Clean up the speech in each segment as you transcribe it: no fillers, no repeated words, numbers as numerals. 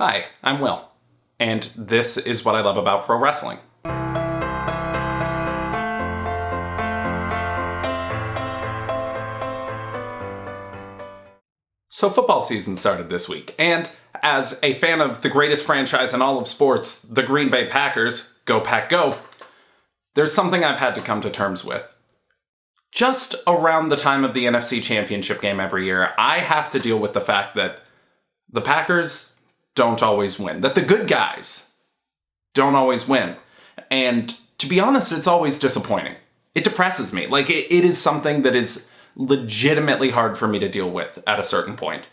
Hi, I'm Will, and this is what I love about pro wrestling. So football season started this week, and as a fan of the greatest franchise in all of sports, the Green Bay Packers, go Pack Go, there's something I've had to come to terms with. Just around the time of the NFC Championship game every year, I have to deal with the fact that the Packers don't always win, that the good guys don't always win. And to be honest, it's always disappointing. It depresses me. It is something that is legitimately hard for me to deal with at a certain point.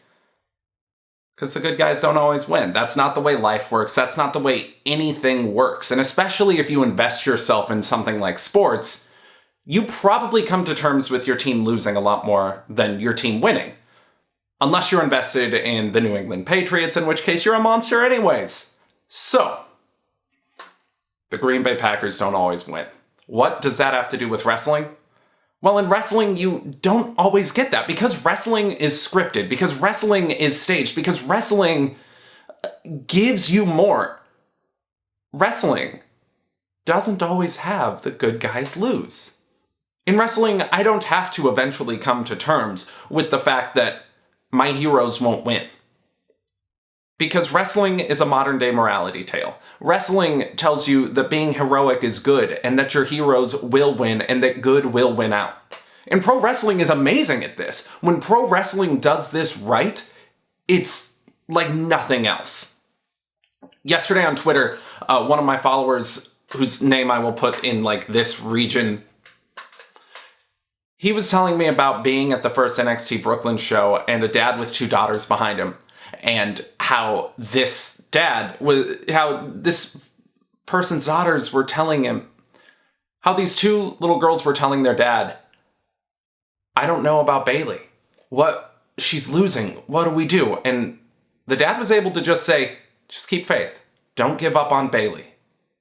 Because the good guys don't always win. That's not the way life works. That's not the way anything works. And especially if you invest yourself in something like sports, you probably come to terms with your team losing a lot more than your team winning. Unless you're invested in the New England Patriots, in which case you're a monster anyways. So, the Green Bay Packers don't always win. What does that have to do with wrestling? Well, in wrestling, you don't always get that, because wrestling is scripted, because wrestling is staged, because wrestling gives you more. Wrestling doesn't always have the good guys lose. In wrestling, I don't have to eventually come to terms with the fact that my heroes won't win. Because wrestling is a modern-day morality tale. Wrestling tells you that being heroic is good, and that your heroes will win, and that good will win out. And pro wrestling is amazing at this. When pro wrestling does this right, it's like nothing else. Yesterday on Twitter, one of my followers, whose name I will put in this region, he was telling me about being at the first NXT Brooklyn show and a dad with two daughters behind him, and how this person's daughters were telling him, how these two little girls were telling their dad, I don't know about Bayley. She's losing. What do we do? And the dad was able to just say, just keep faith. Don't give up on Bayley.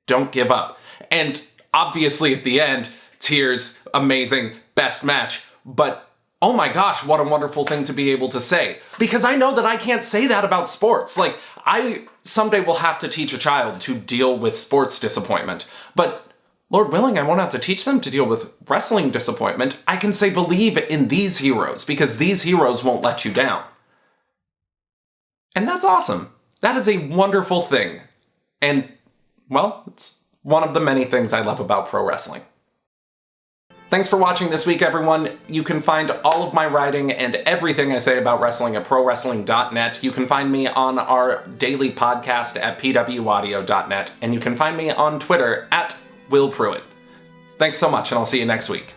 Don't give up. And obviously at the end, tears, amazing, best match, but oh my gosh, what a wonderful thing to be able to say. Because I know that I can't say that about sports. I someday will have to teach a child to deal with sports disappointment, but Lord willing, I won't have to teach them to deal with wrestling disappointment. I can say believe in these heroes, because these heroes won't let you down. And that's awesome. That is a wonderful thing. And, well, it's one of the many things I love about pro wrestling. Thanks for watching this week, everyone. You can find all of my writing and everything I say about wrestling at prowrestling.net. You can find me on our daily podcast at pwaudio.net, and you can find me on Twitter at Will Pruitt. Thanks so much, and I'll see you next week.